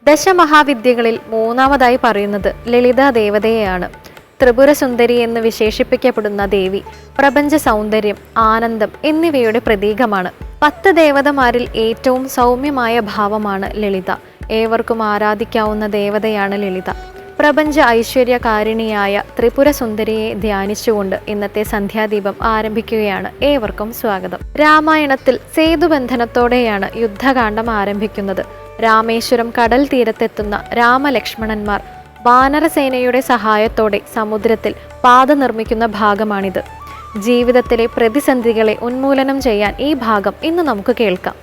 ദശമഹാവിദ്യകളിൽ മൂന്നാമതായി പറയുന്നത് ലളിതാ ദേവതയെയാണ്. ത്രിപുര സുന്ദരി എന്ന് വിശേഷിപ്പിക്കപ്പെടുന്ന ദേവി പ്രപഞ്ച സൗന്ദര്യം, ആനന്ദം എന്നിവയുടെ പ്രതീകമാണ്. 10 ദേവതമാരിൽ ഏറ്റവും സൗമ്യമായ ഭാവമാണ് ലളിത. ഏവർക്കും ആരാധിക്കാവുന്ന ദേവതയാണ് ലളിത. പ്രപഞ്ച ഐശ്വര്യകാരിണിയായ ത്രിപുര സുന്ദരിയെ ധ്യാനിച്ചുകൊണ്ട് ഇന്നത്തെ സന്ധ്യാദീപം ആരംഭിക്കുകയാണ്. ഏവർക്കും സ്വാഗതം. രാമായണത്തിൽ സേതുബന്ധനത്തോടെയാണ് യുദ്ധകാന്ഡം ആരംഭിക്കുന്നത്. രാമേശ്വരം കടൽ തീരത്തെത്തുന്ന രാമലക്ഷ്മണന്മാർ വാനരസേനയുടെ സഹായത്തോടെ സമുദ്രത്തിൽ പാത നിർമ്മിക്കുന്ന ഭാഗമാണിത്. ജീവിതത്തിലെ പ്രതിസന്ധികളെ ഉന്മൂലനം ചെയ്യാൻ ഈ ഭാഗം ഇന്ന് നമുക്ക് കേൾക്കാം.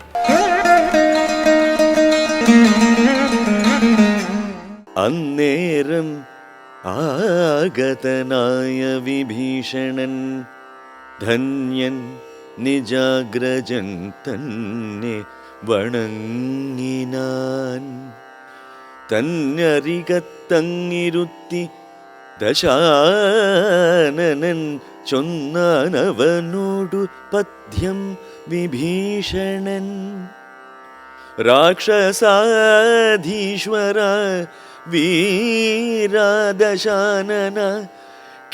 അന്നേരം ആഗതനായ വിഭീഷണൻ ധന്യൻ നിജാഗ്രജൻ തന്നെ വണങ്ങിനാൻ. തന്നരികത്തങ്ങിരുത്തി ദശാനനൻ ചൊന്നാനവനോടു പദ്യം വിഭീഷണൻ. രാക്ഷസാധീശ്വര വീരാദശാനന,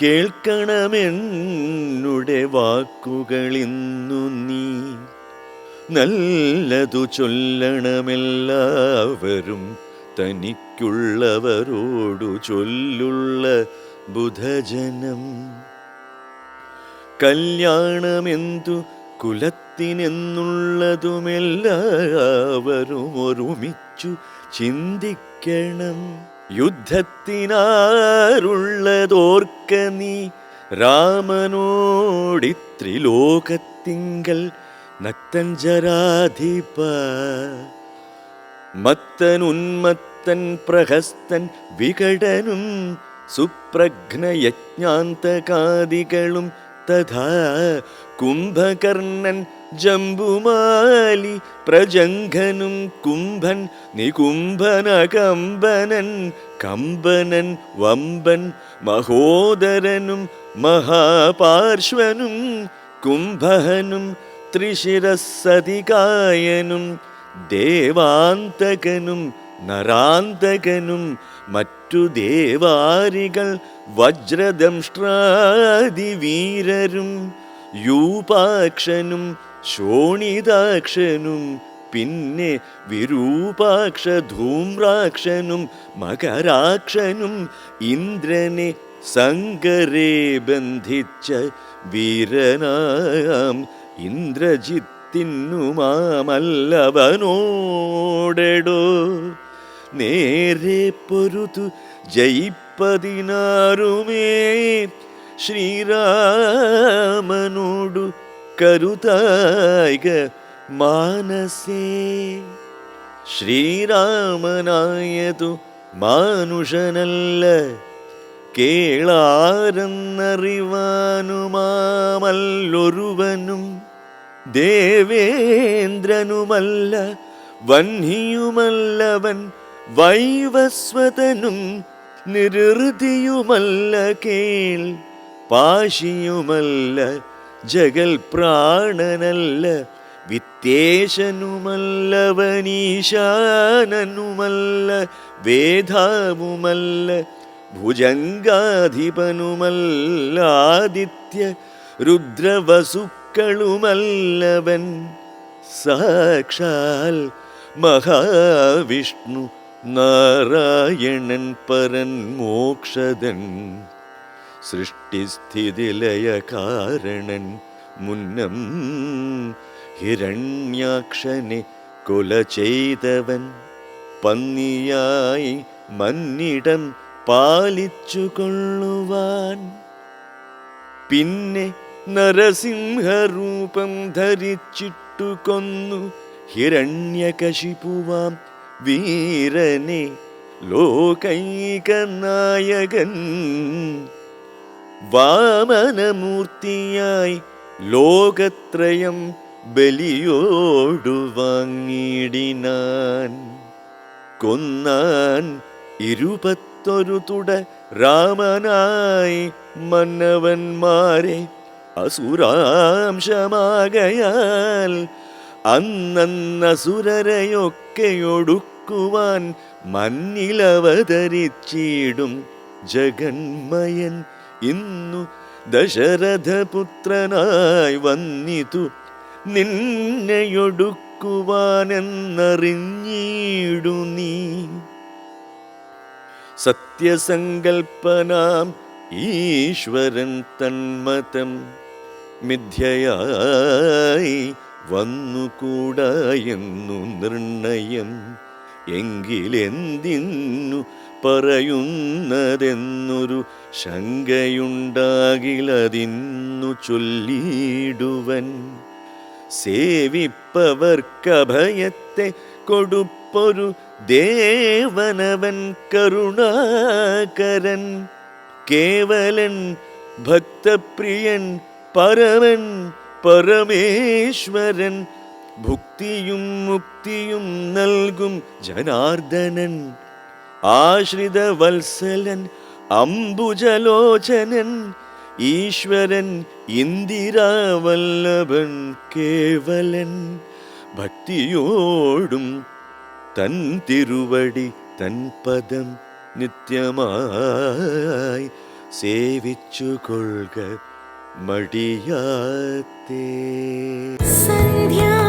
കേൾക്കണമെന്നുടെ വാക്കുകളിന്നു നീ. നല്ലതു ചൊല്ലണമെല്ലാവരും തനിക്കുള്ളവരോടു ചൊല്ലുള്ള ബുധജനം. കല്യാണമെന്തു കുലത്തിനെന്നുള്ളതുമെല്ലാവരും ഒരുമിച്ചു ചിന്തിക്കണം. യുദ്ധത്തിനാരുള്ളതോർക്ക നീ, രാമനോടിത്രിലോകത്തിങ്കൽ നക്തഞ്ചരാധിപ. മത്തൻ ഉന്മത്തൻ പ്രഹസ്തൻ വികടനും സുപ്രഘ്നയജ്ഞാന്തകാദികളും തഥാ കുംഭകർണൻ ജംബുമാലി പ്രജംഘനും കുംഭൻ നികുംഭനകമ്പനൻ കമ്പനൻ വമ്പൻ മഹോദരനും മഹാപാർശ്വനും കുംഭഹനും ത്രിശിരസ്സതികായനും ദേവാന്തകനും നരാന്തകനും മറ്റു ദേവാരികൾ വജ്രദംഷ്ട്രാദിവീരരും യൂപാക്ഷനും ശോണിതാക്ഷനും പിന്നെ വിരൂപാക്ഷ ധൂമ്രാക്ഷനും മകരാക്ഷനും ഇന്ദ്രനെ സങ്കരേ ബന്ധിച്ച വീരനാം ഇന്ദ്രജിത്തിന്നുമാമല്ലവനോടെടോ നേരെ പൊരുതു ജയിപ്പതിനാറുമേ. ശ്രീരാമനോടു കരുതായിക മാനസേ. ശ്രീരാമനായതു മാനുഷനല്ല, കേളാരെന്നറിവാനുമാമല്ലൊരുവനും. ദേവേന്ദ്രനുമല്ല വഹ്നിയുമല്ലവൻ, വൈവസ്വതനും നിരൃതിയുമല്ല കേൾ. പാശിയുമല്ല ജഗൽ പ്രാണനല്ല, വിത്തേശനുമല്ലവനീശാനനുമല്ല, വേദാവുമല്ല ഭുജംഗാധിപനുമല്ല, ആദിത്യ രുദ്രവസുക്കളുമല്ലവൻ. സാക്ഷാൽ മഹാവിഷ്ണു നാരായണൻ പരൻ മോക്ഷദൻ, സൃഷ്ടിസ്ഥിതിലയ കാരണൻ മുന്നം ഹിരണ്യാക്ഷനെ കൊല ചെയ്തവൻ. പന്നിയായി മന്നിടം പാലിച്ചു കൊള്ളുവാൻ പിന്നെ നരസിംഹരൂപം ധരിച്ചിട്ടു കൊന്നു ഹിരണ്യകശിപുവാം വീരനെ ലോകൈകനായകൻ. വാമനമൂർത്തിയായി ലോകത്രയം ബലിയോടു വാങ്ങിടിനാൻ. കൊന്നാൻ 21 തുട രാമനായി മന്നവന്മാരെ അസുരാംശമാകയാൽ അന്നസുരരെയൊക്കെയൊടുക്കുവാൻ കാക്കുവാൻ മന്നിലവതരിച്ചിടും ജഗന്മയൻ ഇന്നു ദശരഥപുത്രനായി വന്നിതു നിന്നെയൊടുക്കുവാനെന്നറിഞ്ഞിടു നീ. സത്യസങ്കൽപ്പനാം ഈശ്വരൻ തന്മതം മിഥ്യയായി വന്നുകൂടായെന്നു നിർണയം. എങ്കിലെന്തിന്നു പറയുന്നതെന്നൊരു ശങ്കയുണ്ടാകിലതിന്നു ചൊല്ലിടുവൻ. സേവിപ്പവർക്കഭയത്തെ കൊടുപ്പൊരു ദേവനവൻ കരുണാകരൻ. കേവലൻ ഭക്തപ്രിയൻ പരമൻ പരമേശ്വരൻ. ഭുക്തിയും മുക്തിയും നൽകും ജനാർദ്ദനൻ. ആശ്രിതവത്സലൻ അംബുജലോചനൻ. ഈശ്വരൻ ഇന്ദിരാവല്ലഭൻ കേവലൻ. ഭക്തിയോടും തൻ തിരുവടി തൻ പദം നിത്യമായി സേവിച്ചു കൊള്ളുക മടിയാത്തേ. സന്ധ്യാ